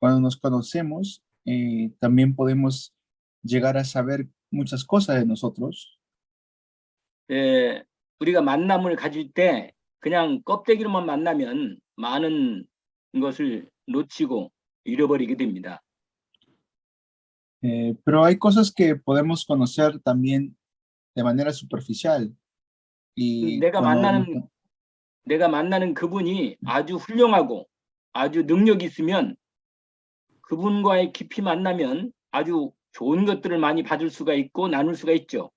Cuando nos conocemos, también podemos llegar a saber muchas cosas de nosotros. 예, 우리가 만남을 가질 때 그냥 껍데기로만 만나면 많은 것을 놓치고 잃어버리게 됩니다. Pero hay cosas que podemos conocer también de manera superficial. Y 내가 만나는 그분이 아주 훌륭하고 아주 능력이 있으면 그분과의 깊이 만나면 아주 좋은 것들을 많이 받을 수가 있고 나눌 수가 있죠.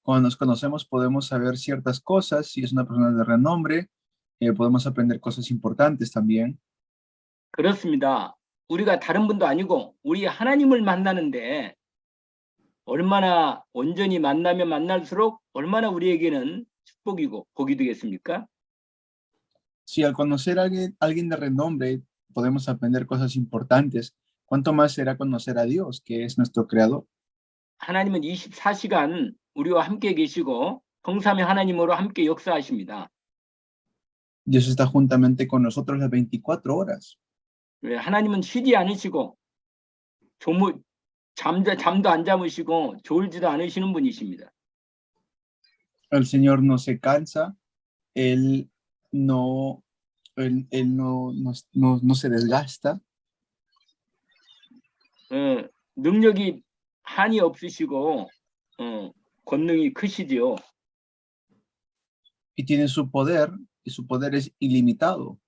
cuando nos conocemos podemos saber ciertas cosas. Si es una persona de renombre, podemos aprender cosas importantes también. 그렇습니다. 우리가 다른 분도 아니고 우리 하나님을 만나는데 얼마나 온전히 만나면 만날수록 얼마나 우리에게는 축복이고 복이 되겠습니까? Si al conocer a alguien de renombre podemos aprender cosas importantes, ¿cuánto más será conocer a Dios, que es nuestro creador? 하나님은 24시간 우리와 함께 계시고 성삼위 하나님으로 함께 역사하십니다. Dios está juntamente con nosotros las 24 horas. 하나님은 쉬지 않으시고 잠도 안 잠으시고 졸지도 않으시는 분이십니다. El Señor no se cansa, Él no se desgasta. 능력이 한이 없으시고 권능이 크시지요. Y tiene su poder, y su poder es ilimitado.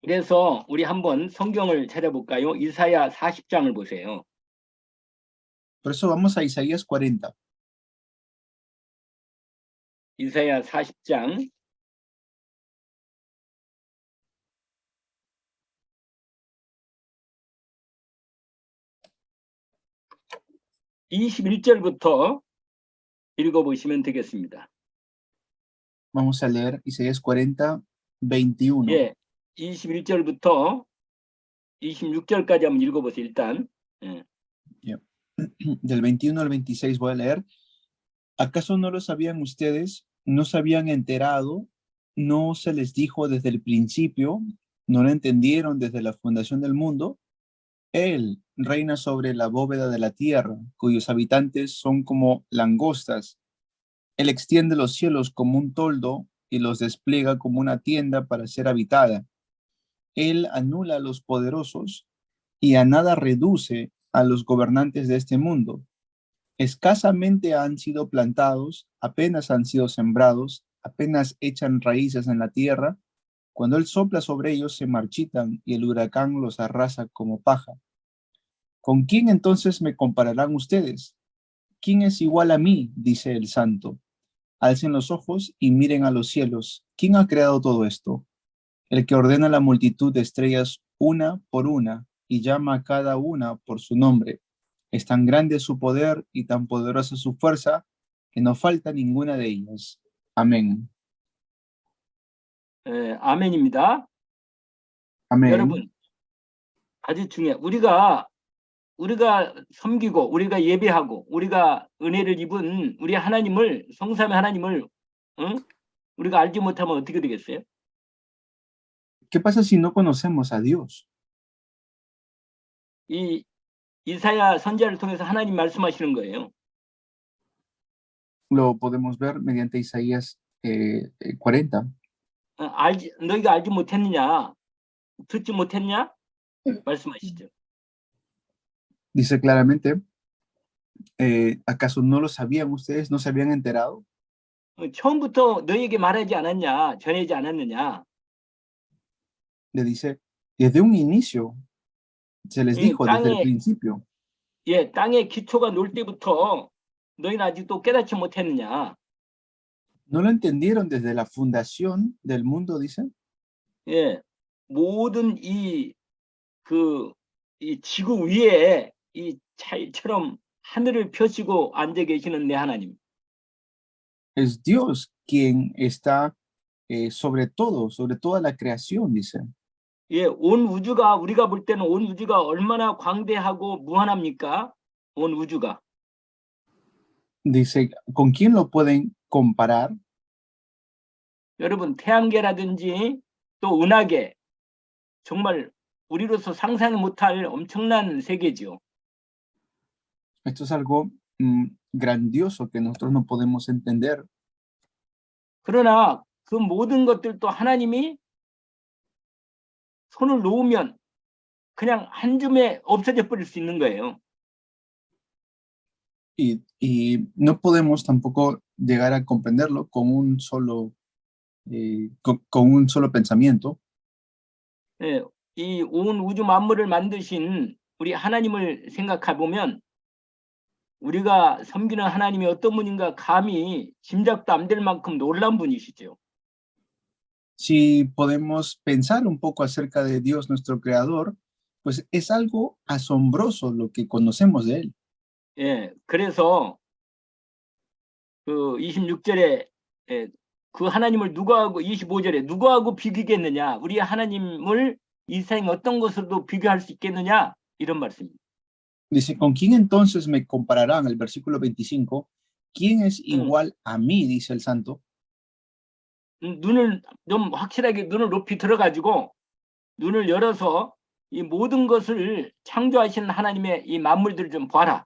그래서 우리 한번 성경을 찾아볼까요? 이사야 40장을 보세요. Por eso vamos a Isaías 40. 이사야 40장 21절부터 읽어보시면 되겠습니다. Vamos a leer Isaías 40, 21. 예, 21절부터 26절까지 한번 읽어보세요. 일단. Del 21 al 26 voy a leer. ¿Acaso no lo sabían ustedes? ¿No se habían enterado? ¿No se les dijo desde el principio? ¿No lo entendieron desde la fundación del mundo? Él reina sobre la bóveda de la tierra, cuyos habitantes son como langostas. Él extiende los cielos como un toldo y los despliega como una tienda para ser habitada. Él anula a los poderosos y a nada reduce a los gobernantes de este mundo. Escasamente han sido plantados, apenas han sido sembrados, apenas echan raíces en la tierra. Cuando él sopla sobre ellos se marchitan y el huracán los arrasa como paja. ¿Con quién entonces me compararán ustedes? ¿Quién es igual a mí? Dice el santo. Alcen los ojos y miren a los cielos. ¿Quién ha creado todo esto? El que ordena la multitud de estrellas una por una y llama a cada una por su nombre. Es tan grande su poder y tan poderosa su fuerza que no falta ninguna de ellas. Amén. 아멘입니다. Amén. 여러분, 아주 중요해. 우리가 섬기고 우리가 예배하고 우리가 은혜를 입은 우리 하나님을 성삼위 하나님을 우리가 알지 못하면 어떻게 되겠어요? ¿Qué pasa si no conocemos a Dios? 이 이사야 선지자를 통해서 하나님 말씀하시는 거예요. Lo podemos ver mediante Isaías 40. 너희가 알지 못했느냐? 듣지 못했냐? 말씀하시죠. Dice claramente, ¿acaso no lo sabían ustedes? ¿No se habían enterado? 처음부터 너희에게 말하지 않았냐? 전하지 않았느냐? Le dice, desde un inicio, se les dijo desde el principio. 예, 땅의 기초가 놓을 때부터 너희는 아직도 깨닫지 못했느냐? ¿No lo entendieron desde la fundación del mundo, dice? 예, 모든 이 지구 위에 이 차일처럼 하늘을 펴시고 앉아 계시는 내 하나님. Es Dios quien está sobre todo, sobre toda la creación, dice. 예, 온 우주가 우리가 볼 때는 온 우주가 얼마나 광대하고 무한합니까? 온 우주가. Dice, ¿con quién lo pueden comparar? 여러분, 태양계라든지 또 은하계 정말 우리로서 상상 못할 엄청난 세계죠. Esto es algo grandioso que nosotros no podemos entender. 그러나 그 모든 것들도 하나님이 손을 놓으면 그냥 한 줌에 없어져 버릴 수 있는 거예요. Y no podemos tampoco llegar a comprenderlo con un solo pensamiento. 예, 이 온 우주 만물을 만드신 우리 하나님을 생각해 보면 우리가 섬기는 하나님이 어떤 분인가 감히 짐작도 안 될 만큼 놀라운 분이시죠. Si podemos pensar un poco acerca de Dios, nuestro creador, pues es algo asombroso lo que conocemos de él. 예, 그래서 그 26절에 그 하나님을 누구하고 25절에 누구하고 비교겠느냐? 우리 하나님을 이 세상 어떤 것으로도 비교할 수 있겠느냐? 이런 말씀입니다. Dice, ¿con quién entonces me compararán? El versículo 25, ¿quién es igual a mí? Dice el santo. 눈을 좀 확실하게 눈을 높이 들어가지고 눈을 열어서 이 모든 것을 창조하신 하나님의 이 만물들을 좀 봐라.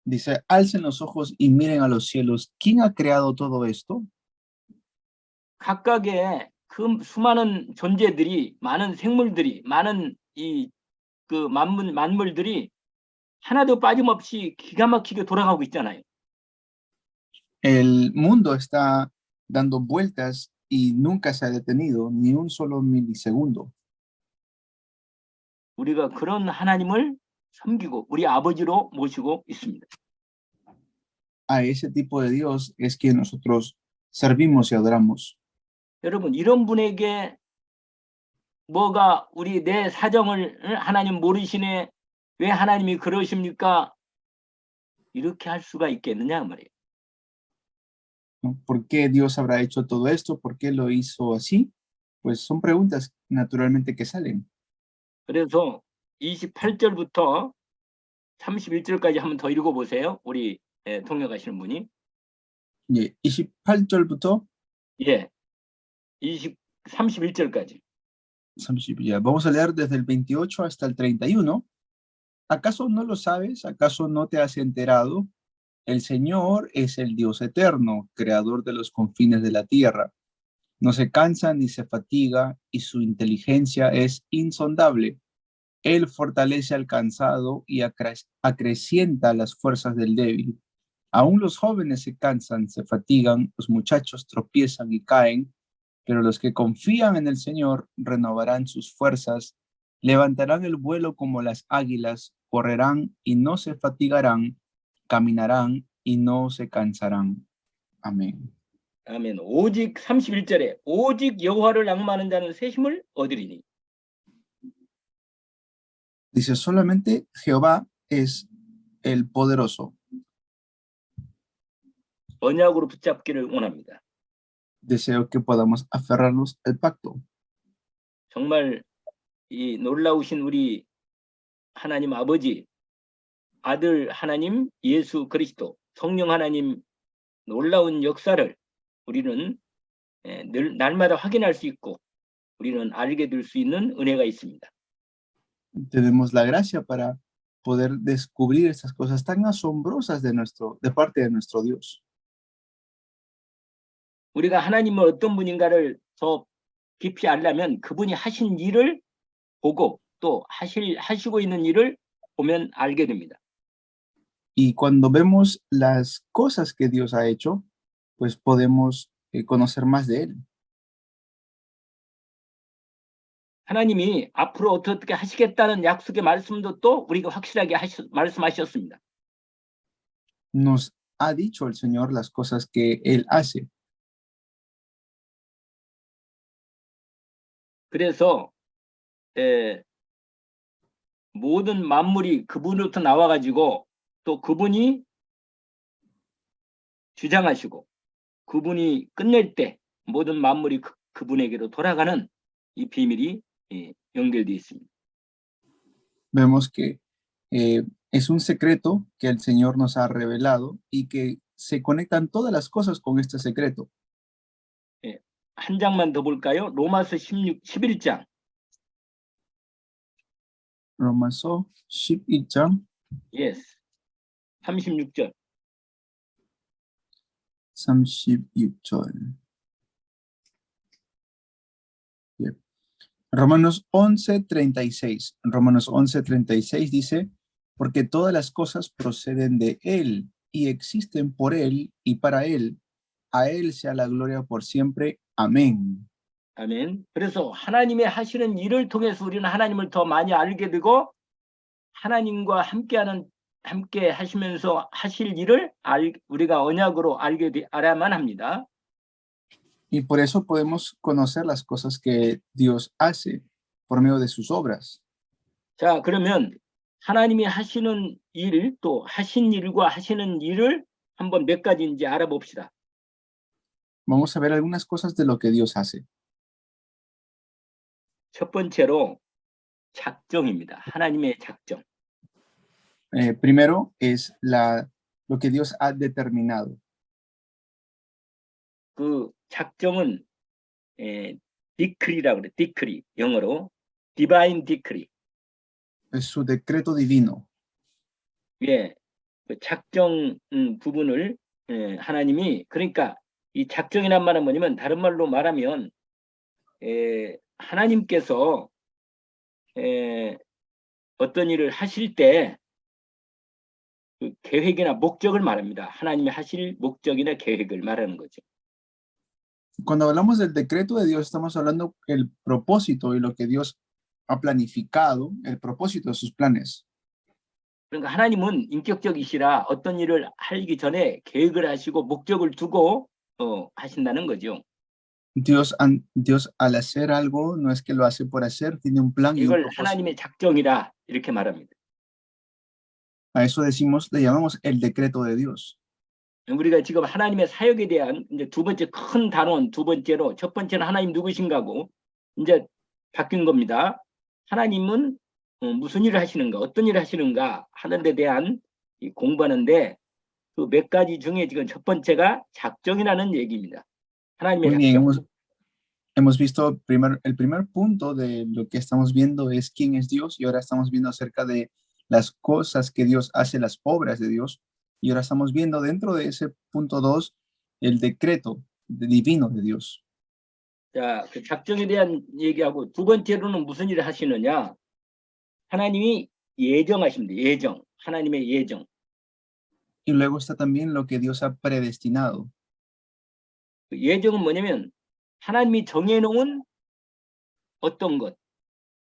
Dice, alcen los ojos y miren a los cielos. ¿Quién ha creado todo esto? 각각의 그 수많은 존재들이, 많은 생물들이, 많은 이 그 만물들이 하나도 빠짐없이 기가 막히게 돌아가고 있잖아요. El mundo está dando vueltas y nunca se ha detenido ni un solo milisegundo. 우리가 그런 하나님을 섬기고 우리 아버지로 모시고 있습니다. A ese tipo de Dios es que nosotros servimos y adoramos. 여러분, 이런 분에게 뭐가 우리 내 사정을 하나님 모르시네, 왜 하나님이 그러십니까? 이렇게 할 수가 있겠느냐 말이에요. ¿No? ¿Por qué Dios habrá hecho todo esto? ¿Por qué lo hizo así? Pues son preguntas naturalmente que salen. 그래서 28절부터 31절까지 한번 더 읽어보세요. 우리 통역하시는 분이. 예, 28절부터 예, 31절까지. ya, vamos a leer desde el 28 hasta el 31. ¿Acaso no lo sabes? ¿Acaso no te has enterado? El Señor es el Dios eterno, creador de los confines de la tierra. No se cansa ni se fatiga y su inteligencia es insondable. Él fortalece al cansado y acrecienta las fuerzas del débil. Aún los jóvenes se cansan, se fatigan, los muchachos tropiezan y caen, pero los que confían en el Señor renovarán sus fuerzas, levantarán el vuelo como las águilas, correrán y no se fatigarán, caminarán y no se cansarán. Amén. 아멘. 오직 31절에 오직 여호와를 낭만하는 자는 새 힘을 얻으리니. Dice, solamente Jehová es el poderoso. 언약으로 붙잡기를 원합니다. Deseo que podamos aferrarnos al pacto. 정말 이 놀라우신 우리 하나님 아버지, 아들 하나님 예수 그리스도, 성령 하나님 놀라운 역사를 우리는 늘 날마다 확인할 수 있고 우리는 알게 될 수 있는 은혜가 있습니다. Tenemos la gracia para poder descubrir estas cosas tan asombrosas de parte de nuestro Dios. 우리가 하나님은 어떤 분인가를 더 깊이 알려면 그분이 하신 일을 보고 또 하시고 있는 일을 보면 알게 됩니다. Y cuando vemos las cosas que Dios ha hecho, pues podemos conocer más de Él. 하나님이 앞으로 어떻게 하시겠다는 약속의 말씀도 또 우리가 확실하게 말씀하셨습니다. Nos ha dicho el Señor las cosas que Él hace. 그래서 모든 만물이 그분으로부터 나와가지고 또 그분이 주장하시고 그분이 끝낼 때 모든 만물이 그분에게로 돌아가는 이 비밀이 연결되어 있습니다. Vemos que es un secreto que el Señor nos ha revelado y que se conectan todas las cosas con este secreto. 한 장만 더 볼까요? 로마서 11장. 로마서 12장 Yes. 36절. 36절. Bien. Romanos 11:36. Romanos 11:36 dice, porque todas las cosas proceden de Él y existen por Él y para Él. A Él sea la gloria por siempre. Amén. 아멘. 그래서 하나님의 하시는 일을 통해서 우리는 하나님을 더 많이 알게 되고 하나님과 함께 하시면서 하실 일을 우리가 언약으로 알아야만 합니다. Y por eso podemos conocer las cosas que Dios hace por medio de sus obras. 자, 그러면 하나님이 하시는 일, 또 하신 일과 하시는 일을 한번 몇 가지인지 알아봅시다. Vamos a ver algunas cosas de lo que Dios hace. 첫 번째로 작정입니다. 하나님의 작정. Primero es lo que Dios ha determinado. 그 작정은 decree라고 그래. decree 영어로 divine decree. Es su decreto divino. 예, 그 작정 부분을 하나님이 그러니까 이 작정이란 말은 뭐냐면 다른 말로 말하면 하나님께서 어떤 일을 하실 때 그 계획이나 목적을 말합니다. 하나님이 하실 목적이나 계획을 말하는 거죠. Cuando hablamos del decreto de Dios, estamos hablando del propósito y lo que Dios ha planificado, el propósito de sus planes. 그러니까 하나님은 인격적이시라 어떤 일을 하기 전에 계획을 하시고 목적을 두고 하신다는 거죠. Dios al hacer algo, no es que lo hace por hacer, tiene un plan y un 이걸 propósito. 하나님의 작정이라 이렇게 말합니다. A eso le llamamos el decreto de Dios. 우리가 지금 하나님의 사역에 대한 이제 두 번째 큰 단원, 두 번째로 첫 번째는 하나님 누구신가고 이제 바뀐 겁니다. 하나님은 무슨 일을 하시는가, 어떤 일을 하시는가 하는 데 대한 공부하는데 그 몇 가지 중에 지금 첫 번째가 작정이라는 얘기입니다. 하나님의 Muy bien, 작정. hemos visto el primer punto de lo que estamos viendo es quién es Dios y ahora estamos viendo acerca de las cosas que Dios hace, las obras de Dios. Y ahora estamos viendo dentro de ese punto 2 el decreto divino de Dios. 자, 그 작정에 대한 얘기하고 두 번째로는 무슨 일을 하시느냐? 하나님이 예정하십니다. 예정. 하나님의 예정. Y luego está también lo que Dios ha predestinado. 그 예정은 뭐냐면 하나님이 정해놓은 어떤 것,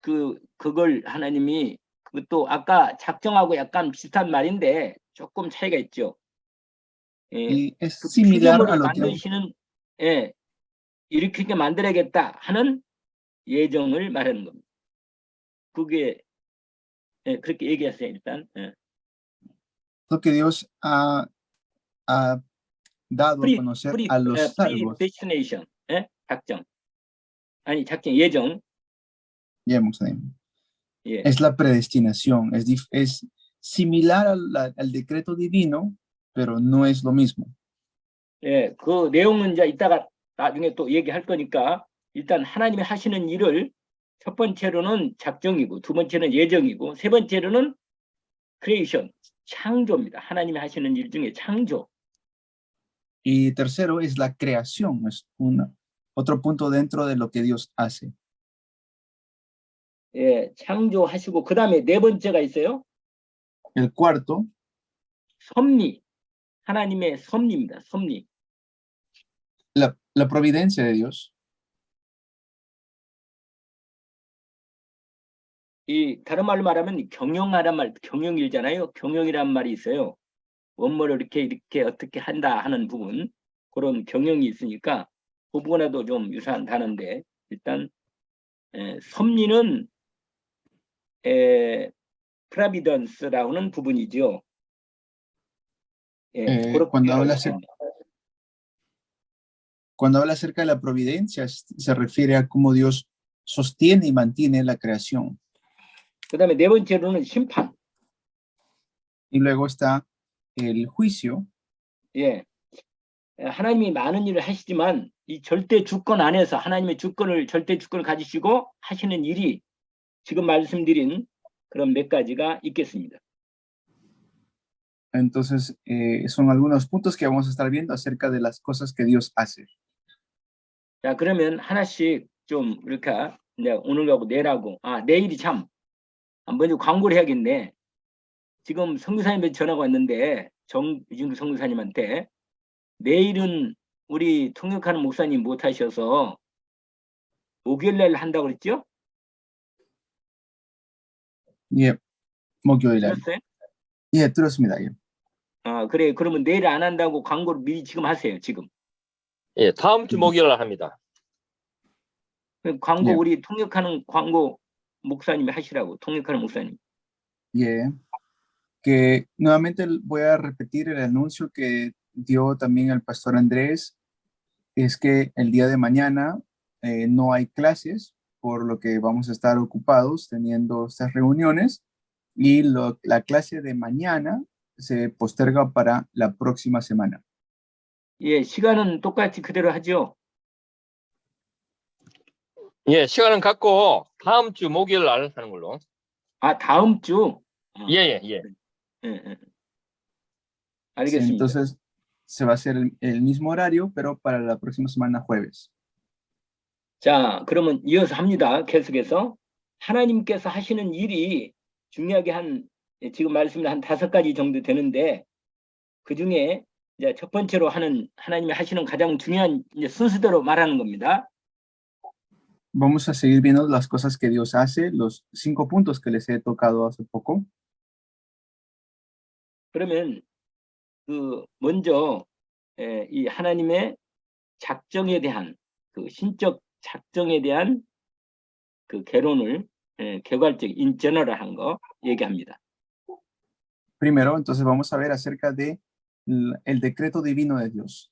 그걸 하나님이 그것도 아까 작정하고 약간 비슷한 말인데 조금 차이가 있죠. Y es 그 similar a 피조물을 lo que 만드시는 이렇게 만들어야겠다 하는 예정을 말하는 겁니다. 그게 그렇게 얘기했어요 일단. lo que Dios ha dado a conocer a los salvos. predestination, 작정. 아니 작정 예정. 예. Es la predestinación, es similar al decreto divino, pero no es lo mismo. 예, 그 내용은 이제 이따가 나중에 또 얘기할 거니까 일단 하나님이 하시는 일을 첫 번째로는 작정이고 두 번째는 예정이고 세 번째로는 creation, 창조입니다. 하나님이 하시는 일 중에 창조. Y tercero es la creación, es otro punto dentro de lo que Dios hace. 예, 창조하시고 그 다음에 네 번째가 있어요. El cuarto. 섭리, 하나님의 섭리입니다. 섭리. La providencia de Dios. 이 다른 말로 말하면 경영일잖아요. 경영이란 말이 있어요. 원모를 이렇게 어떻게 한다 하는 부분, 그런 경영이 있으니까 그 부분에도 좀 유사한 단어인데 일단 섭리는 providence라는 부분이죠. Cuando habla acerca de la providencia, se refiere a cómo Dios sostiene y mantiene la creación. 그다음에 네 번째로는 심판. Y luego está el juicio. 예, 하나님이 많은 일을 하시지만 이 절대 주권 안에서 하나님의 절대 주권을 가지시고 하시는 일이 지금 말씀드린 그런 몇 가지가 있겠습니다. Entonces, son algunos puntos que vamos a estar viendo acerca de las cosas que Dios hace. 자, 그러면 하나씩 좀 이렇게 이제 오늘하고 내일하고, 내일이 참, 먼저 광고를 해야겠네. 지금 선교사님한테 전화가 왔는데, 정유진구 선교사님한테, 내일은 우리 통역하는 목사님 못 하셔서, 목요일 날 한다고 그랬죠? 예, 목요일 날. 들었어요? 예, 들었습니다. 예. 그래. 그러면 내일 안 한다고 광고를 미리 지금 하세요, 지금. 예, 다음 주 목요일 날 합니다. 광고 예. 우리 통역하는 광고 목사님이 하시라고, 통역하는 목사님. Yeah. Que nuevamente voy a repetir el anuncio que dio también el pastor Andrés, es que el día de mañana no hay clases, por lo que vamos a estar ocupados teniendo estas reuniones, y la clase de mañana se posterga para la próxima semana. 예, 시간은 똑같이 그대로 하죠? 예, 시간은 갖고 다음 주 목요일 날 하는 걸로. 다음 주? 예. 예. Sí, 알겠습니다. entonces se va a hacer el mismo horario, pero para la próxima semana jueves. 자, 그러면 이어서 합니다. 계속해서. 하나님께서 하시는 일이 중요하게 지금 말씀이 한 5가지 정도 되는데, 그 중에 이제 첫 번째로 하나님이 하시는 가장 중요한 이제 순서대로 말하는 겁니다. Vamos a seguir viendo las cosas que Dios hace, los 5 puntos que les he tocado hace poco. 그러면 먼저 이 하나님의 작정에 대한 신적 작정에 대한 개론을 개괄적 인제너럴한 거 얘기합니다. Primero, entonces vamos a ver acerca de el decreto divino de Dios.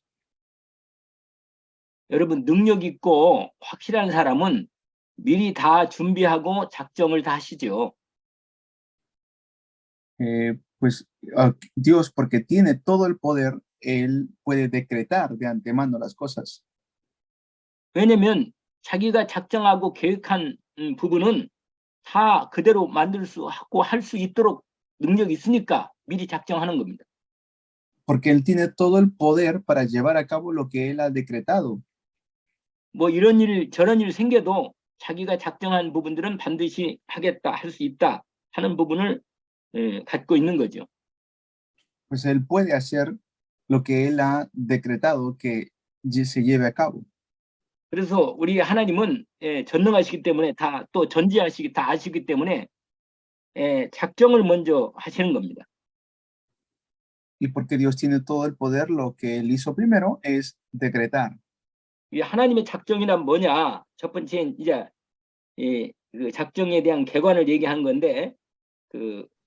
여러분, 능력 있고 확실한 사람은 미리 다 준비하고 작정을 다 하시죠. Pues Dios, porque tiene todo el poder, Él puede decretar de antemano las cosas. 왜냐면 자기가 작정하고 계획한 부분은 다 그대로 만들 수 하고 할 수 있도록 능력이 있으니까 미리 작정하는 겁니다. Porque Él tiene todo el poder para llevar a cabo lo que Él ha decretado. 뭐 이런 일 저런 일 생겨도 자기가 작정한 부분들은 반드시 하겠다, 할 수 있다 하는 부분을 갖고 있는 거죠. Pues Él puede hacer lo que Él ha decretado que se lleve a cabo. 그래서 우리 하나님은 전능하시기 때문에 또 전지하시기 다 아시기 때문에 작정을 먼저 하시는 겁니다. Y porque Dios tiene todo el poder, lo que Él hizo primero es decretar. 이 하나님의 작정이란 뭐냐? 첫 번째 이제 그 작정에 대한 개관을 얘기한 건데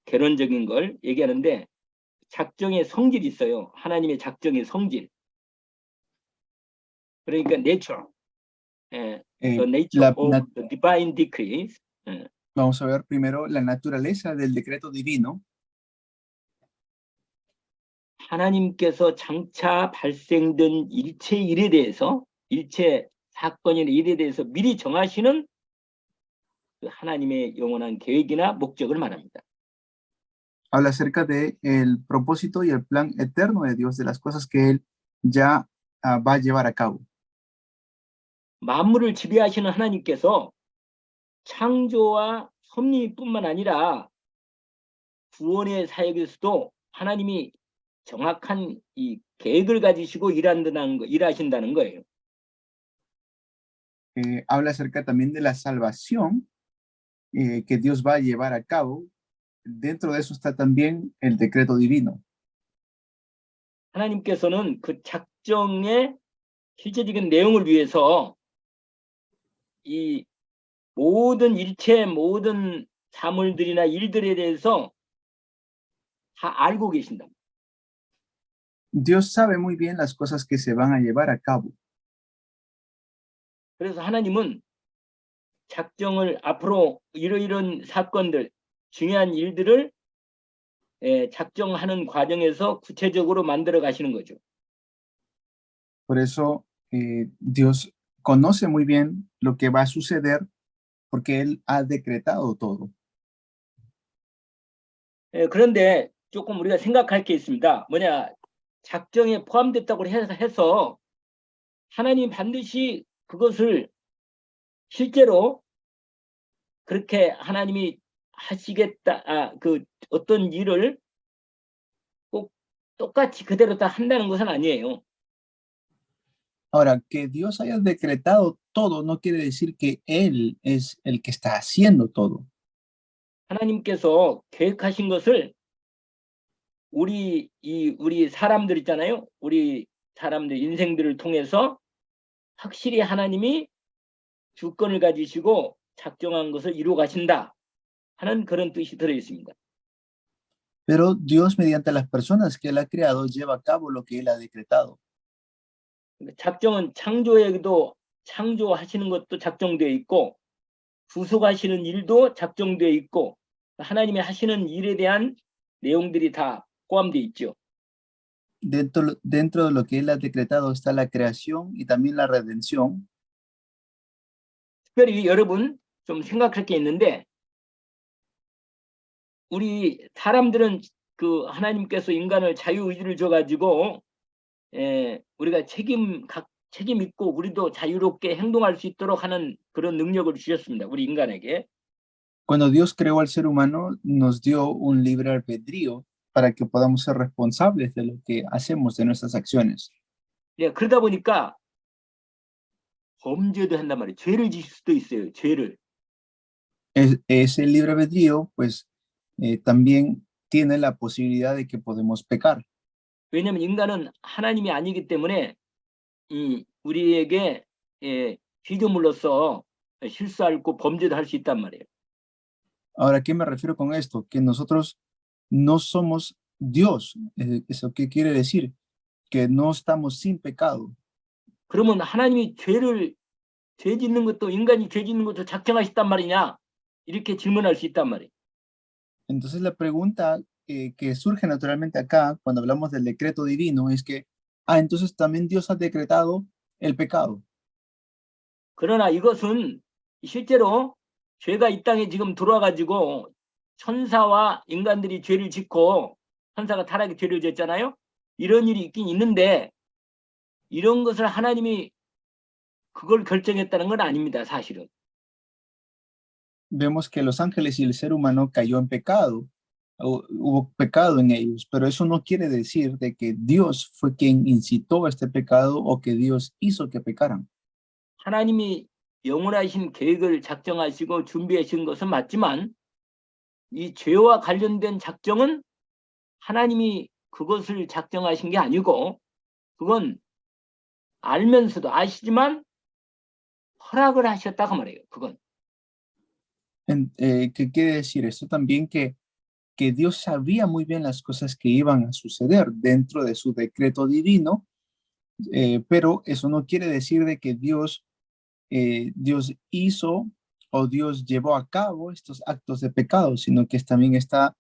개론적인 걸 얘기하는데 작정의 성질이 있어요. 하나님의 작정의 성질. 그러니까 nature, the nature of the divine decrees. Vamos a ver primero la naturaleza del decreto divino. 하나님께서 장차 발생된 일체 일에 대해서, 일체 사건이나 일에 대해서 미리 정하시는 그 하나님의 영원한 계획이나 목적을 말합니다. Habla acerca de el propósito y el plan eterno de Dios, de las cosas que Él ya va a llevar a cabo. 만물을 지배하시는 하나님께서 창조와 섭리뿐만 아니라 구원의 사역에서도 하나님이 정확한 이 계획을 가지시고 일하신다는 거예요. Habla acerca también de la salvación que Dios va a llevar a cabo. Dentro de eso está también el decreto divino. 하나님께서는 그 작정의 실제적인 내용을 위해서 이 모든 일체 모든 사물들이나 일들에 대해서 다 알고 계신다. Dios sabe muy bien las cosas que se van a llevar a cabo. 그래서 하나님은 작정을 앞으로 이런 사건들, 중요한 일들을 작정하는 과정에서 구체적으로 만들어 가시는 거죠. Por eso Dios conoce muy bien lo que va a suceder porque Él ha decretado todo. 그런데 조금 우리가 생각할 게 있습니다. 뭐냐, 작정에 포함됐다고 해서 하나님 반드시 그것을 실제로 그렇게 하나님이 하시겠다, 그 어떤 일을 꼭 똑같이 그대로 다 한다는 것은 아니에요. Ahora, que Dios haya decretado todo no quiere decir que Él es el que está haciendo todo. 하나님께서 계획하신 것을 우리 사람들 있잖아요. 우리 사람들 인생들을 통해서 확실히 하나님이 주권을 가지시고 작정한 것을 이루어 가신다 하는 그런 뜻이 들어 있습니다. Pero Dios, mediante las personas que Él ha creado, lleva a cabo lo que Él ha decretado. 작정은 창조에도 창조하시는 것도 작정되어 있고 구속하시는 일도 작정되어 있고 하나님이 하시는 일에 대한 내용들이 다 포함되어 있죠. Dentro de lo que Él ha decretado está la creación y también la redención. 특별히 여러분 좀 생각할 게 있는데 우리 사람들은 그 하나님께서 인간을 자유의지를 줘가지고 우리가 책임 있고 우리도 자유롭게 행동할 수 있도록 하는 그런 능력을 주셨습니다. 우리 인간에게. Cuando Dios creó al ser humano, nos dio un libre albedrío para que podamos ser responsables de lo que hacemos, de nuestras acciones. 예, 그러다 보니까 범죄도 한단 말이에요. 죄를 지을 수도 있어요. 죄를. Ese libre albedrío, pues, también tiene la posibilidad de que podemos pecar. 왜냐하면 인간은 하나님이 아니기 때문에 우리에게 피조물로서 실수하고 범죄도 할 수 있단 말이에요. Ahora, ¿a qué me refiero con esto? Que nosotros no somos Dios. ¿Eso qué quiere decir? Que no estamos sin pecado. 그러면 하나님이 죄 짓는 것도 인간이 죄 짓는 것도 작정하셨단 말이냐? 이렇게 질문할 수 있단 말이에요. Entonces la pregunta que surge naturalmente acá, cuando hablamos del decreto divino, es que, entonces también Dios ha decretado el pecado. 그러나 이것은 실제로 죄가 이 땅에 지금 들어와가지고 천사와 인간들이 죄를 짓고 천사가 타락의 죄를 짓잖아요. 이런 일이 있긴 있는데 이런 것을 하나님이 그걸 결정했다는 건 아닙니다. 사실은. Vemos que los ángeles y el ser humano cayó en pecado, hubo pecado en ellos, pero eso no quiere decir de que Dios fue quien incitó este pecado o que Dios hizo que pecaran. 하나님이 영원하신 계획을 작정하시고 준비하신 것은 맞지만 이 죄와 관련된 작정은 하나님이 그것을 작정하신 게 아니고 그건 알면서도 아시지만 허락을 하셨다고 말해요. 그건. ¿Qué quiere decir? Esto también que Dios sabía muy bien las cosas que iban a suceder dentro de su decreto divino, pero eso no quiere decir de que Dios hizo o Dios llevó a cabo estos actos de pecado, sino que también está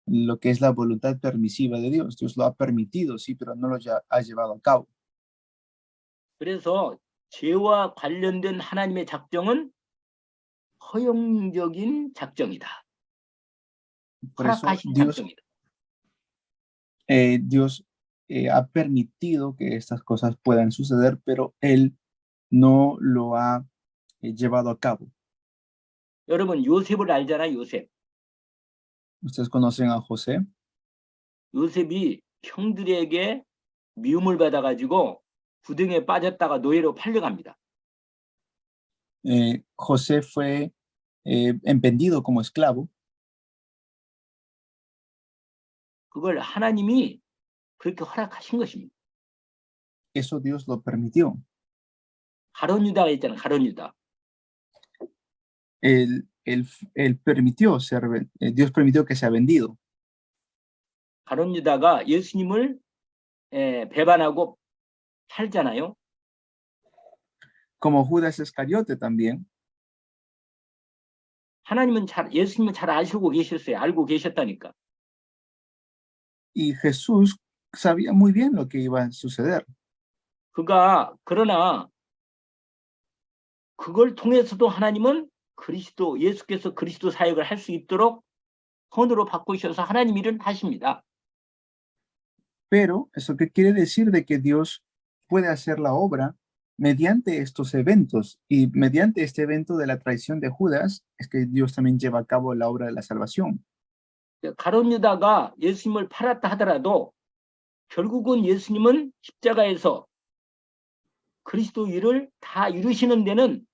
lo que es la voluntad permisiva de Dios. Dios lo ha permitido, sí, pero no lo ha llevado a cabo. 그래서 죄와 관련된 하나님의 작정은 허용적인 작정이다. Por eso 허락하신 Dios, 작정이다. Dios ha permitido que estas cosas puedan suceder, pero Él no lo ha llevado a cabo. 여러분 요셉을 알잖아요. 요셉. Ustedes conocen a José. 요셉이 형들에게 미움을 받아가지고 구덩이에 빠졌다가 노예로 팔려갑니다. José fue vendido como esclavo. 그걸 하나님이 그렇게 허락하신 것입니다. Eso Dios lo permitió. 가룟 유다가 있잖아요. 가룟 유다. Él permitió Dios permitió que sea vendido. 가룟 유다가 예수님을 배반하고 팔잖아요. Como Judas Iscariote también. 예수님은 잘 아시고 계셨어요. 알고 계셨다니까. Y Jesús sabía muy bien lo que iba a suceder. 그러나 그걸 통해서도 하나님은 예수께서 그리스도 사역을 할 수 있도록 손으로 바꾸셔서 하나님 일은 하십니다. Pero, ¿eso qué quiere decir de que Dios puede hacer la obra mediante estos eventos? Y mediante este evento de la traición de Judas, es que Dios también lleva a cabo la obra de la salvación. 가룟 유다가 예수님을 팔았다 하더라도 결국은 예수님은 십자가에서 그리스도 일을 다 이루시는 데는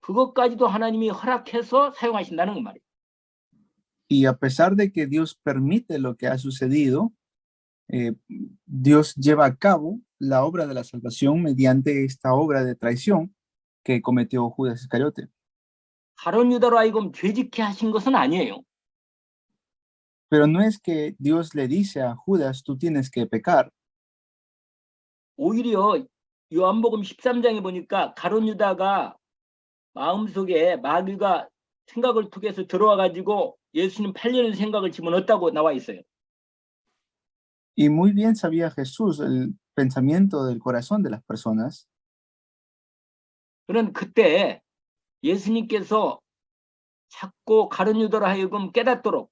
그것까지도 하나님이 허락해서 사용하신다는 말이에요. Y a pesar de que Dios permite lo que ha sucedido, Dios lleva a cabo la obra de la salvación mediante esta obra de traición que cometió Judas Iscariote. 가룟 유다로 하여금 죄짓게 하신 것은 아니에요. Pero no es que Dios le dice a Judas, tú tienes que pecar. 오히려 요한복음 13장에 보니까 가룟 유다가 마음속에 마귀가 생각을 통해서 들어와 가지고 예수님 팔려는 생각을 집어넣었다고 나와 있어요. Y muy bien sabía Jesús el pensamiento del corazón de las personas. 그런 그때 예수님께서 자꾸 가룟 유다로 하여금 깨닫도록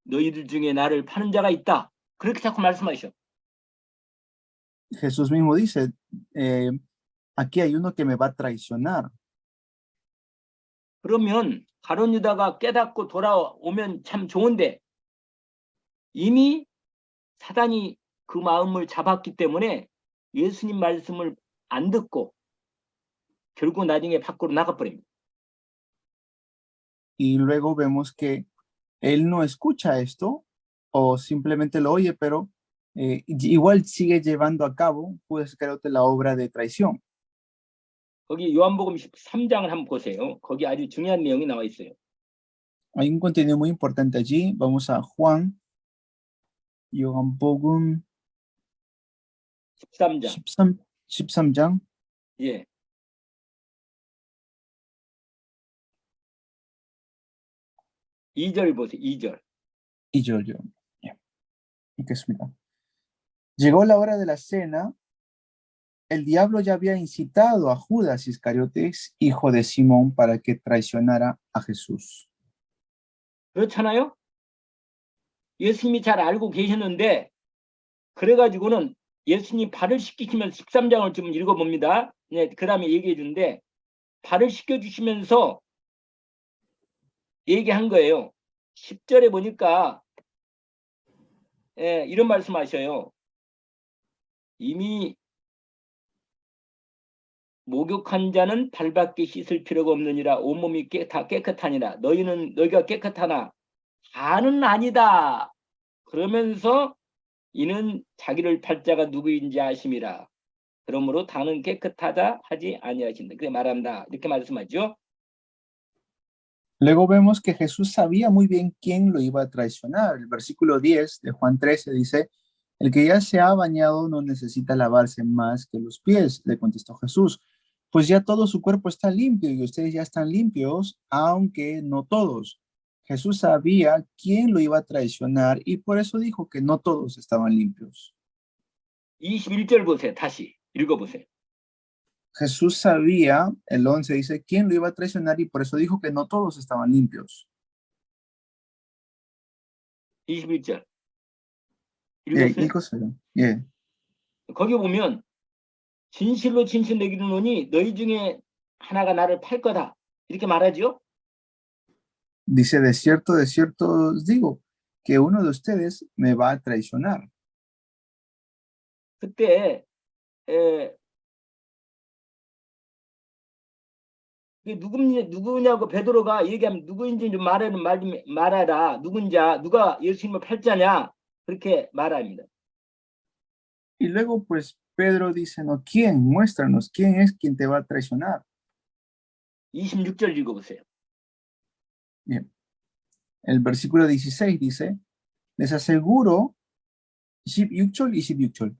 너희들 중에 나를 파는 자가 있다. 그렇게 자꾸 말씀하셔. Jesús mismo dice, aquí hay uno que me va a traicionar. 그러면 가룟 유다가 깨닫고 돌아오면 참 좋은데 이미 사단이 그 마음을 잡았기 때문에 예수님 말씀을 안 듣고 결국 나중에 밖으로 나가버립니다. Y luego vemos que él no escucha esto o simplemente lo oye, pero igual sigue llevando a cabo, Judas Iscariote, la obra de traición. 거기 요한복음 13장을 한번 보세요. 거기 아주 중요한 내용이 나와 있어요. Hay un contenido muy importante allí. Vamos a Juan, 요한복음 13장. 13장. 예. 이절 보세요. 2절. Y yo. ¿Y qué es? Mira. Llegó la hora de la cena. El diablo ya había incitado a Judas Iscariotes, hijo de Simón, para que traicionara a Jesús. 그렇잖아요? 예수님이 잘 알고 계셨는데 그래가지고는 예수님 발을 씻기시면서 13장을 좀 읽어봅니다. 네, 그 다음에 얘기해 주는데 발을 씻겨주시면서 얘기한 거예요. 10절에 보니까 이런 말씀하셔요. 이미 목욕한 자는 발밖에 씻을 필요가 없느니라 온몸이 다 깨끗하니라 너희가 깨끗하나 다는 아니다. 그러면서 이는 자기를 팔 자가 누구인지 아심이라. 그러므로 다는 깨끗하다 하지 아니하신다. 그렇게 말한다. 이렇게 말씀하죠. Luego vemos que Jesús sabía muy bien quién lo iba a traicionar. El versículo 10 de Juan 13 dice, el que ya se ha bañado no necesita lavarse más que los pies, le contestó Jesús, pues ya todo su cuerpo está limpio y ustedes ya están limpios, aunque no todos. Jesús sabía quién lo iba a traicionar y por eso dijo que no todos estaban limpios. 21절 보세요. 다시 읽어보세요. Jesús sabía, el 11 dice, quién lo iba a traicionar y por eso dijo que no todos estaban limpios. 21절. 읽었어요. 예. 거기 보면 진실로 진실 내게 이르노니 너희 중에 하나가 나를 팔 거다. 이렇게 말하죠. Dice, de cierto os digo, que uno de ustedes me va a traicionar. 그때 누구냐고 베드로가 얘기하면 누구인지 좀 말해라. 누가 예수님을 팔자냐 그렇게 말합니다. Y luego pues Pedro dice, no, ¿quién? Muéstranos, ¿quién es quien te va a traicionar? 26절 읽어보세요. Bien. El versículo 16 dice, les aseguro, 16절, 26절.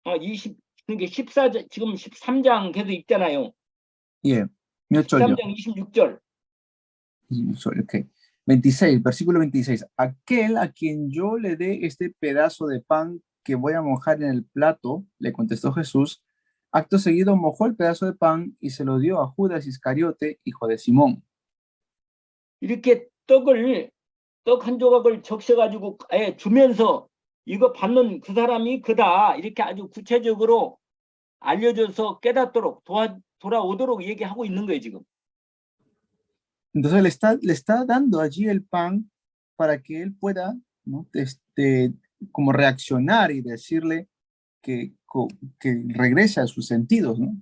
그러니까 14절, 지금 13장 계속 읽잖아요. 예, 몇 절요? 13장 26절. 26절, ok. 26, versículo 26. Aquel a quien yo le dé este pedazo de pan que voy a mojar en el plato, le contestó Jesús. Acto seguido mojó el pedazo de pan y se lo dio a Judas Iscariote, hijo de Simón. 이렇게 떡을 떡 한 조각을 적셔가지고 아예 주면서 이거 받는 그 사람이 그다 이렇게 아주 구체적으로 알려줘서 깨닫도록 돌아오도록 얘기하고 있는 거예요 지금. Entonces le está dando allí el pan para que él pueda, ¿no? Como reaccionar y decirle que regrese a sus sentidos, ¿no?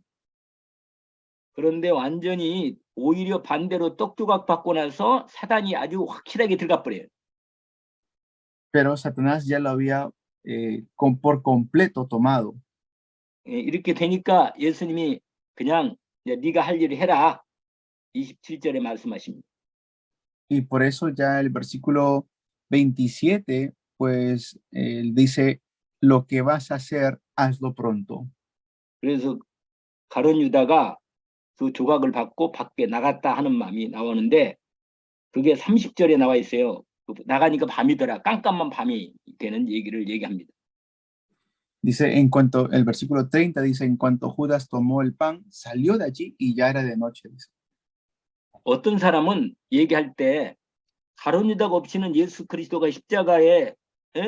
그런데 완전히 오히려 반대로 떡 조각 받고 나서 사단이 아주 확실하게 들어가 버려요. Pero Satanás ya lo había por completo tomado. 예, 이렇게 되니까 예수님이 그냥 이제 네가 할 일을 해라. 27절에 말씀하십니다. Y por eso ya el versículo 27, pues él dice, lo que vas a hacer, hazlo pronto. 그래서 가룟 유다가 그 조각을 받고 밖에 나갔다 하는 마음이 나오는데 그게 30절에 나와 있어요. 나가니까 밤이더라. 깜깜한 밤이 되는 얘기를 얘기합니다. Dice, el versículo 30 dice, en cuanto Judas tomó el pan, salió de allí y ya era de noche. Dice. 어떤 사람은 얘기할 때 가룟 유다가 없이는 예수 그리스도가 십자가에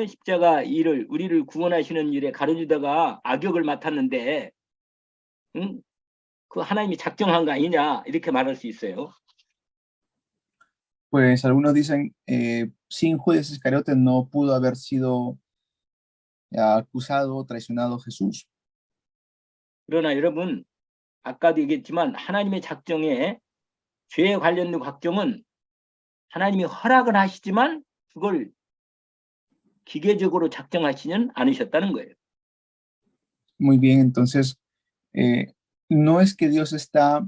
십자가 일을 우리를 구원하시는 일에 가룟 유다가 악역을 맡았는데 그 하나님이 작정한 거 아니냐 이렇게 말할 수 있어요. Pues algunos dicen, sin Judas Iscariote no pudo haber sido acusado o traicionado Jesús. 그러나 여러분 아까도 얘기했지만 하나님의 작정에 죄에 관련된 걱정은 하나님이 허락을 하시지만 그걸 기계적으로 작정하시는 않으셨다는 거예요. Muy bien, entonces no es que Dios está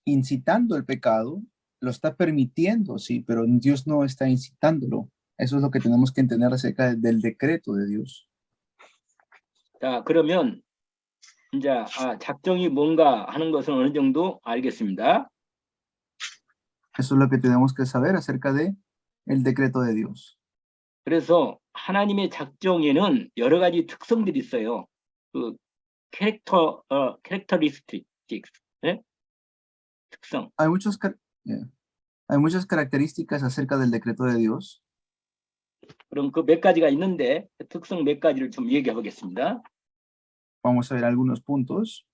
incitando el pecado, lo está permitiendo, sí, pero Dios no está incitándolo. Eso es lo que tenemos que entender acerca del decreto de Dios. 자, 그러면 이제 작정이 뭔가 하는 것은 어느 정도 알겠습니다. Eso es lo que tenemos que saber acerca de el decreto de Dios. 그래서 하나님의 작정에는 여러 가지 특성들이 있어요. 그 characteristics, 네? 특성. Hay muchas características acerca del decreto de Dios. 그럼 그 몇 가지가 있는데 그 특성 몇 가지를 좀 얘기해 보겠습니다. Vamos a ver algunos puntos.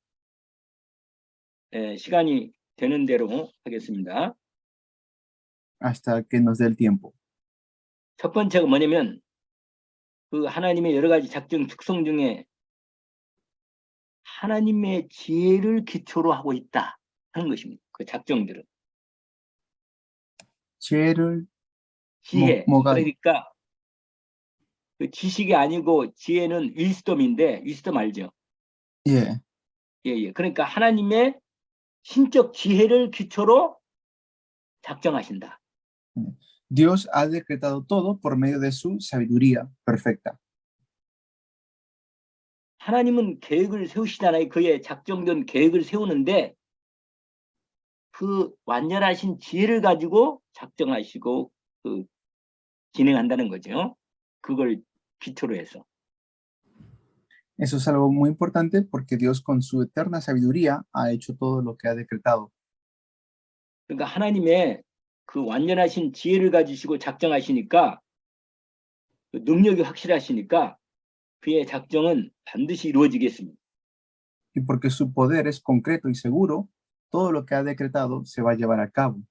시간이 되는 대로 하겠습니다. Hasta que nos dé el tiempo. 첫 번째가 뭐냐면 그 하나님의 여러 가지 작정 특성 중에 하나님의 지혜를 기초로 하고 있다 하는 것입니다. 그 작정들은. 지혜를 지혜. 뭐가 그러니까 그 지식이 아니고 지혜는 wisdom인데 wisdom 알죠? 예. 예. 그러니까 하나님의 신적 지혜를 기초로 작정하신다. Dios ha decretado todo por medio de su sabiduría perfecta. 하나님은 계획을 세우시잖아요. 그의 작정된 계획을 세우는데 그 완전하신 지혜를 가지고 작정하시고 그 진행한다는 거죠. 그걸 기초로 해서. Eso es algo muy importante porque Dios con su eterna sabiduría ha hecho todo lo que ha decretado. 그러니까 하나님의 그 완전하신 지혜를 가지시고 작정하시니까 그 능력이 확실하시니까 그의 작정은 반드시 이루어지겠습니다. Y porque su poder es concreto y seguro, todo lo que ha decretado se va a llevar a cabo.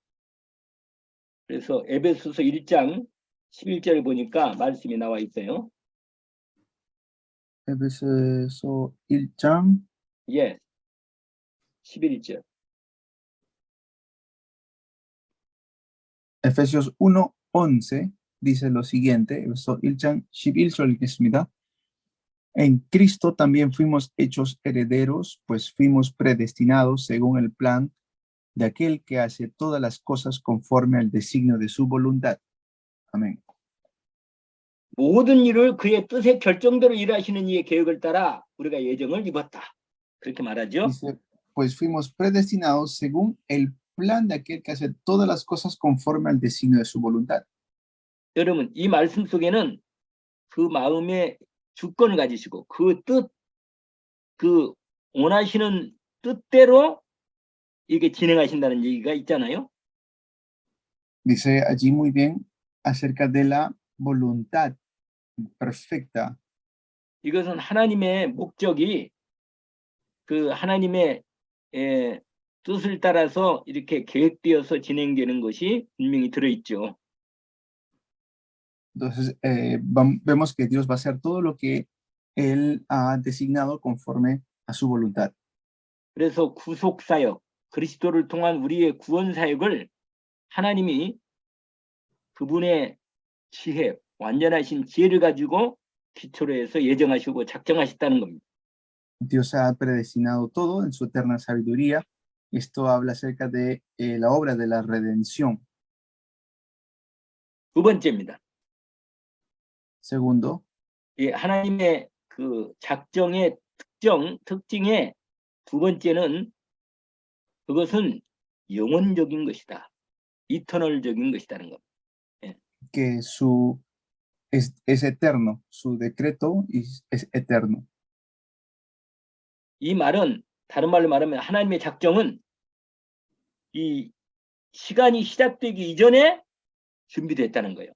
그래서 에베소서 1장 11절을 보니까 말씀이 나와 있어요. Efesios 1장 예. 11절. Efesios 1:11 dice lo siguiente, Efesios 1장 11절 읽겠습니다. En Cristo también fuimos hechos herederos, pues fuimos predestinados según el plan de aquel que hace todas las cosas conforme al designio de su voluntad. Amén. 모든 일을 그의 뜻의 결정대로 일하시는 이의 계획을 따라 우리가 예정을 입었다. 그렇게 말하죠. Dice, pues fuimos predestinados según el plan de aquel que hace todas las cosas conforme al designio de su voluntad. 여러분, 이 말씀 속에는 그 마음의 주권을 가지시고 그 뜻, 그 원하시는 뜻대로 이게 진행하신다는 얘기가 있잖아요. Dice allí muy bien acerca de la voluntad perfecta. 이것은 하나님의 목적이 그 하나님의 뜻을 따라서 이렇게 계획되어서 진행되는 것이 분명히 들어있죠. Entonces, vemos que Dios va a hacer todo lo que Él ha designado conforme a su voluntad. 그래서 구속사역, 그리스도를 통한 우리의 구원사역을 하나님이 그분의 지혜, 완전하신 지혜를 가지고 기초로 해서 예정하시고 작정하셨다는 겁니다. Dios ha predestinado todo en su eterna sabiduría. Esto habla acerca de la obra de la redención. 두 번째입니다. Segundo, 하나님의 그 작정의 특징의 두 번째는 그것은 영원적인 것이다. 이터널적인 것이라는 겁니다. que es eterno, su decreto es eterno. 이 말은 다른 말로 말하면 하나님의 작정은 이 시간이 시작되기 이전에 준비됐다는 거예요.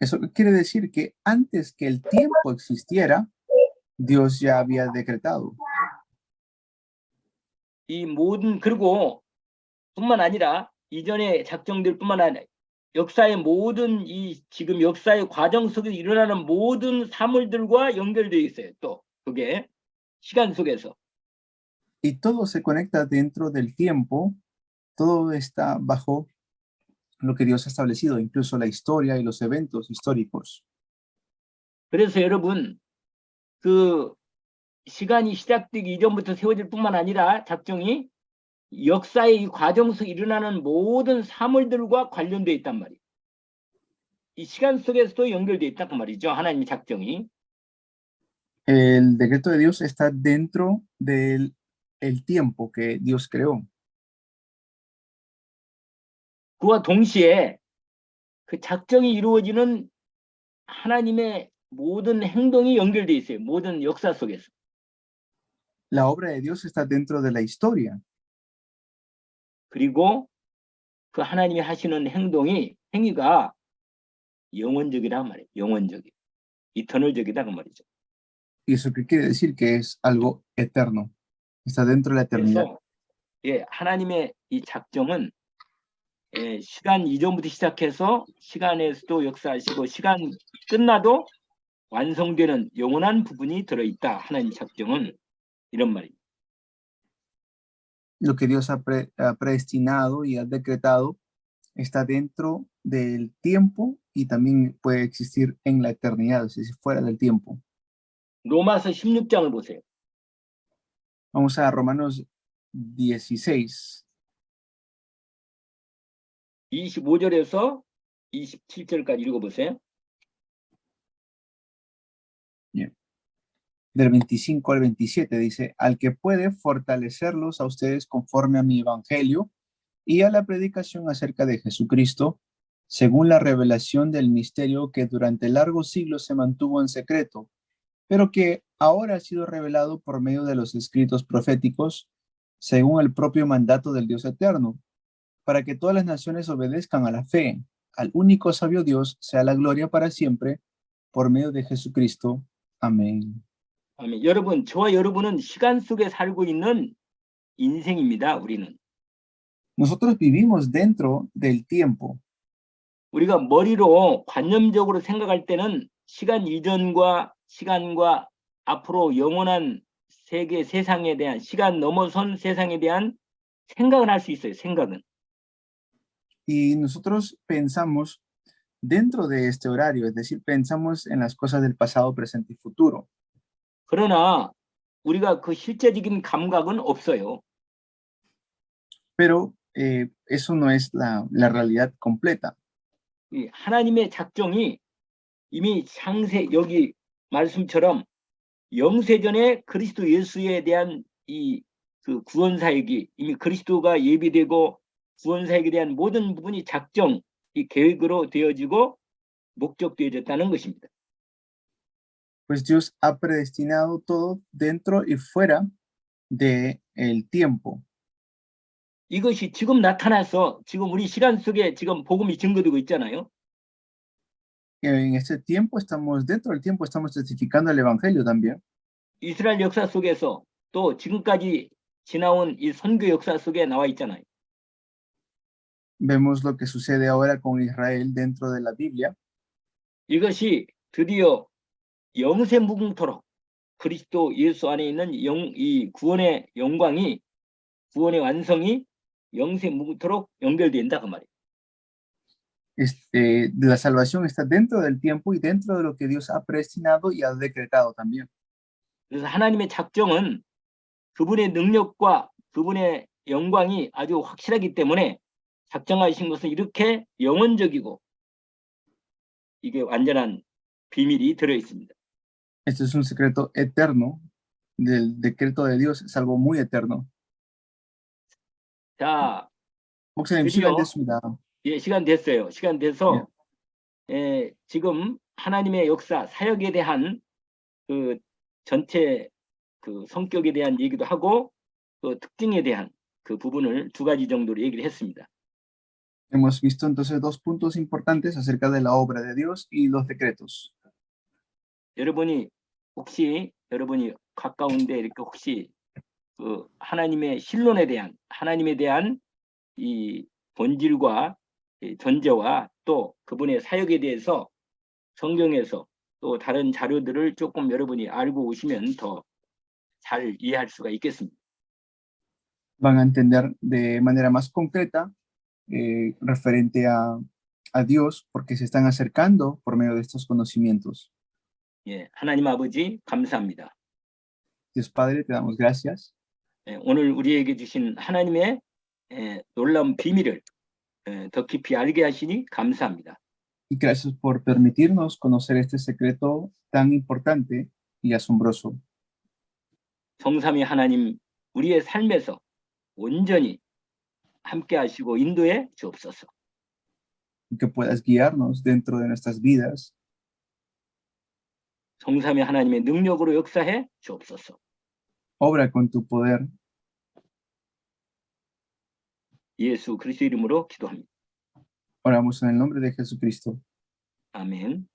Eso quiere decir que antes que el tiempo existiera, Dios ya había decretado. 이 모든 그리고 뿐만 아니라 이전에 작정될 뿐만 아니라 역사의 모든 이 지금 역사의 과정 속에 일어나는 모든 사물들과 연결되어 있어요. 또 그게 시간 속에서. Y todo se conecta dentro del tiempo, todo está bajo lo que Dios ha establecido, incluso la historia y los eventos históricos. 그래서 여러분 그 시간이 시작되기 이전부터 세워질 뿐만 아니라 작정이 역사의 이 과정 속에 일어나는 모든 사물들과 관련되어 있단 말이에요. 이 시간 속에서도 연결되어 있단 말이죠. 하나님의 작정이. El decreto de Dios está dentro del tiempo que Dios creó. 그와 동시에 그 작정이 이루어지는 하나님의 모든 행동이 연결되어 있어요. 모든 역사 속에서. La obra de Dios está dentro de la historia. 그리고 그 하나님이 하시는 행위가 영원적이란 말이에요. 영원적이. 이터널적이다 그 말이죠. ¿Y eso qué quiere decir? Que es algo eterno. Está dentro de la eternidad. 그래서 하나님의 이 작정은 시간 이전부터 시작해서 시간에서도 역사하시고 시간 끝나도 완성되는 영원한 부분이 들어있다. 하나님 작정은 이런 말입니다. Lo que Dios ha predestinado y ha decretado está dentro del tiempo y también puede existir en la eternidad, es decir, fuera del tiempo. 로마서 16장을 보세요. Vamos a Romanos 16. 25절에서 27절까지 읽어보세요. Del 25 al 27 dice, al que puede fortalecerlos a ustedes conforme a mi evangelio y a la predicación acerca de Jesucristo, según la revelación del misterio que durante largos siglos se mantuvo en secreto, pero que ahora ha sido revelado por medio de los escritos proféticos, según el propio mandato del Dios eterno, para que todas las naciones obedezcan a la fe. Al único sabio Dios sea la gloria para siempre, por medio de Jesucristo. Amén. 아멘. 여러분, 저와 여러분은 시간 속에 살고 있는 인생입니다. 우리는. Nosotros vivimos dentro del tiempo. 우리가 머리로 관념적으로 생각할 때는 시간 이전과 시간과 앞으로 영원한 세상에 대한 시간 넘어선 세상에 대한 생각은 할 수 있어요. 생각은. Y nosotros pensamos dentro de este horario, es decir, pensamos en las cosas del pasado, presente y futuro. 그러나 우리가 그 실제적인 감각은 없어요. Pero eso no es la realidad completa. 이 하나님의 작정이 이미 창세 여기 말씀처럼 영세전에 그리스도 예수에 대한 이 그 구원 사역이 이미 그리스도가 예비되고 구원 사역에 대한 모든 부분이 작정, 이 계획으로 되어지고 목적되어졌다는 것입니다. Pues Dios ha predestinado todo dentro y fuera del tiempo. 이것이 지금 나타나서 지금 우리 시간 속에 지금 복음이 증거되고 있잖아요. En este tiempo estamos, dentro del tiempo estamos testificando el Evangelio también. 이스라엘 역사 속에서 또 지금까지 지나온 이 선교 역사 속에 나와 있잖아요. Vemos lo que sucede ahora con Israel dentro de la Biblia. 이것이 드디어 영세 무궁토록 그리스도 예수 안에 있는 이 구원의 영광이 구원의 완성이 영세 무궁토록 연결된다 그 말이에요. La salvación está dentro del tiempo y dentro de lo que Dios ha predestinado y ha decretado también. 그래서 하나님의 작정은 그분의 능력과 그분의 영광이 아주 확실하기 때문에 작정하신 것은 이렇게 영원적이고 이게 완전한 비밀이 들어 있습니다. Esto es un secreto eterno del decreto de Dios, es algo muy eterno. 자, 목사님, 드디어 시간 됐습니다. 예, 시간 됐어요. 시간 돼서 지금 하나님의 역사 사역에 대한 그 전체 그 성격에 대한 얘기도 하고 또 특징에 대한 그 부분을 두 가지 정도로 얘기를 했습니다. Hemos visto entonces dos puntos importantes acerca de la obra de Dios y los decretos. 여러분이 혹시 여러분이 가까운데 이렇게 혹시 그 하나님의 신론에 대한 하나님에 대한 이 본질과 이 존재와 또 그분의 사역에 대해서 성경에서 또 다른 자료들을 조금 여러분이 알고 오시면 더 잘 이해할 수가 있겠습니다. Van a entender de manera más concreta referente a Dios porque se están acercando por medio de estos conocimientos. 예, 하나님 아버지 감사합니다. Dios Padre, te damos gracias. 오늘 우리에게 주신 하나님의 놀라운 비밀을 더 깊이 알게 하시니 감사합니다. Y gracias por permitirnos conocer este secreto tan importante y asombroso. 성삼위 하나님 우리의 삶에서 온전히 함께 하시고 인도해 주옵소서. Y que puedas guiarnos dentro de nuestras vidas. 성삼위 하나님의 능력으로 역사해 주옵소서. Obra con tu poder. 예수 그리스도 이름으로 기도합니다. Oramos en el nombre de Jesucristo. 아멘.